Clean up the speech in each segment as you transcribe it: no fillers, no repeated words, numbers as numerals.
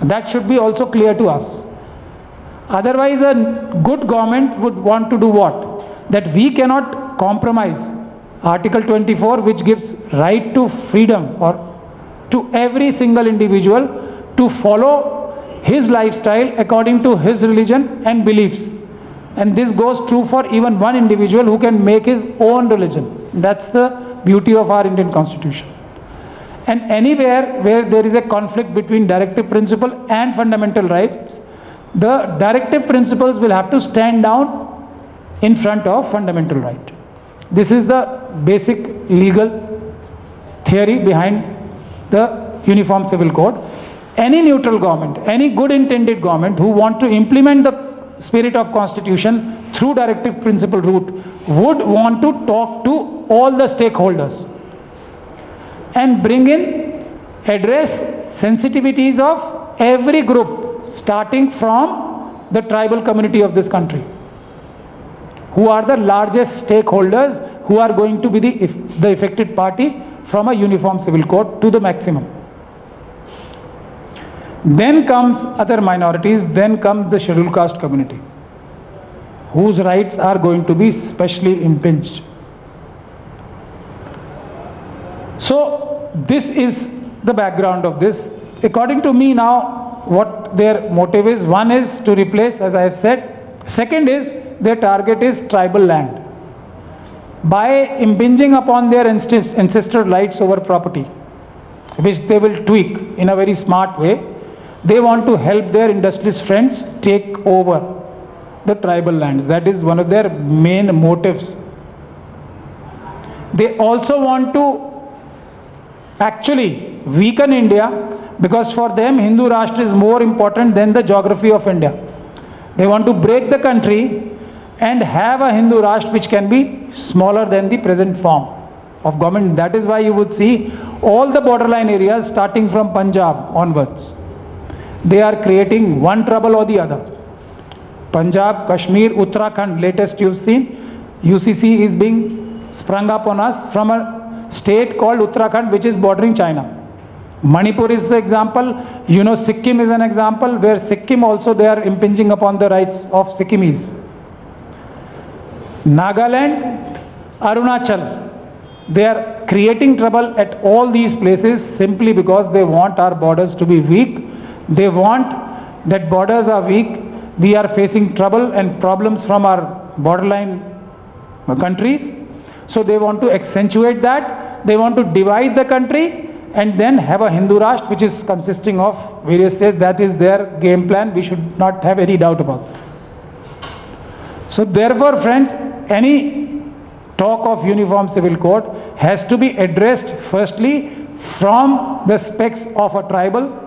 That should be also clear to us. Otherwise, a good government would want to do what? That we cannot compromise Article 24, which gives right to freedom or to every single individual to follow his lifestyle according to his religion and beliefs. And this goes true for even one individual who can make his own religion. That's the beauty of our Indian Constitution. And anywhere where there is a conflict between directive principle and fundamental rights, the directive principles will have to stand down in front of fundamental right. This is the basic legal theory behind the Uniform Civil Code. Any neutral government, any good intended government who want to implement the spirit of Constitution through directive principle route would want to talk to all the stakeholders and bring in, address sensitivities of every group, starting from the tribal community of this country, who are the largest stakeholders, who are going to be the affected party from a Uniform Civil Code to the maximum. Then comes other minorities, then comes the scheduled caste community, whose rights are going to be specially impinged. So this is the background of this. According to me now, what their motive is: one is to replace, as I have said. Second is, their target is tribal land. By impinging upon their ancestral rights over property, which they will tweak in a very smart way, they want to help their industrialist friends take over the tribal lands. That is one of their main motives. They also want to actually weaken India, because for them Hindu Rashtra is more important than the geography of India. They want to break the country and have a Hindu Rashtra which can be smaller than the present form of government. That is why you would see all the borderline areas starting from Punjab onwards, they are creating one trouble or the other. Punjab, Kashmir, Uttarakhand, latest you've seen, UCC is being sprung up on us from a state called Uttarakhand, which is bordering China. Manipur is the example. You know, Sikkim is an example, where Sikkim also they are impinging upon the rights of Sikkimis. Nagaland, Arunachal, they are creating trouble at all these places simply because they want our borders to be weak. They want that borders are weak. We are facing trouble and problems from our borderline countries. So they want to accentuate that. They want to divide the country and then have a Hindu Rashtra which is consisting of various states. That is their game plan. We should not have any doubt about that. So therefore, friends, any talk of Uniform Civil Code has to be addressed firstly from the specs of a tribal,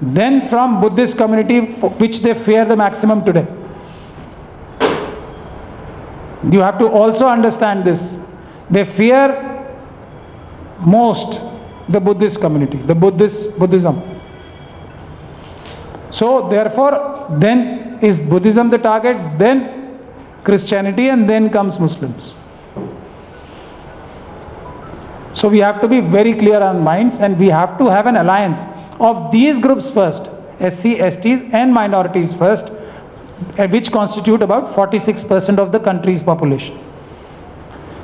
then from Buddhist community, which they fear the maximum today. You have to also understand this. They fear most the Buddhist community, the Buddhism. So therefore, then is Buddhism the target, then Christianity, and then comes Muslims. So we have to be very clear on minds, and we have to have an alliance of these groups first, SC, STs and minorities first, which constitute about 46% of the country's population.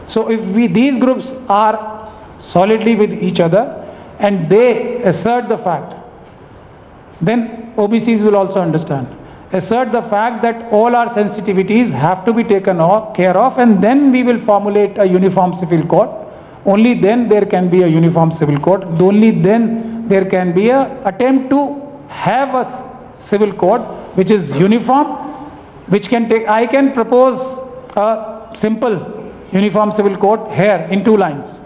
So if these groups are solidly with each other and they assert the fact, then OBCs will also understand. Assert the fact that all our sensitivities have to be taken care of, and then we will formulate a Uniform Civil Code. Only then there can be a Uniform Civil Code. Only then there can be an attempt to have a civil code which is uniform, which can take, I can propose a simple Uniform Civil Code here in 2 lines.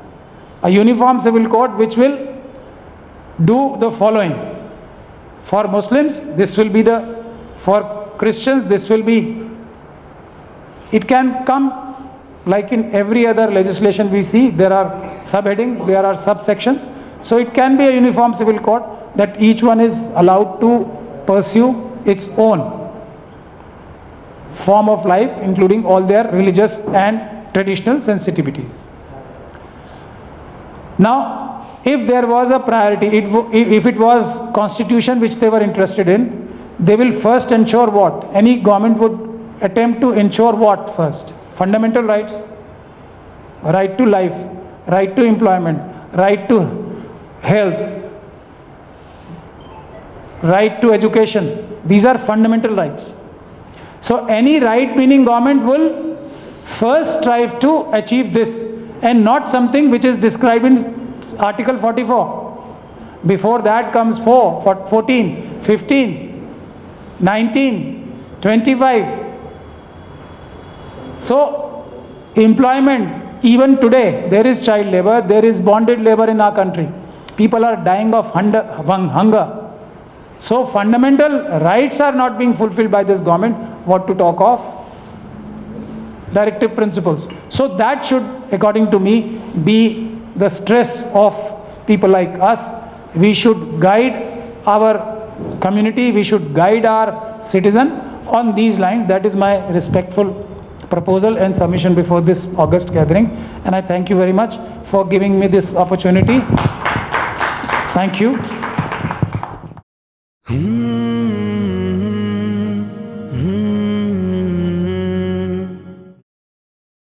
A Uniform Civil Code which will do the following. For Muslims, this will be for Christians, this will be, it can come like in every other legislation we see, there are subheadings, there are subsections. So it can be a Uniform Civil Code that each one is allowed to pursue its own form of life, including all their religious and traditional sensitivities. Now, if there was a priority, if it was constitution which they were interested in, they will first ensure what? Any government would attempt to ensure what first? Fundamental rights. Right to life, right to employment, right to health, right to education. These are fundamental rights. So any right-meaning government will first strive to achieve this, and not something which is described in Article 44. Before that comes 14, 15, 19, 25. So employment, even today there is child labor, there is bonded labor in our country. People are dying of hunger. So fundamental rights are not being fulfilled by this government. What to talk of directive principles? So that should, according to me, be the stress of people like us. We should guide our community, we should guide our citizen on these lines. That is my respectful proposal and submission before this August gathering, and I thank you very much for giving me this opportunity. Thank you.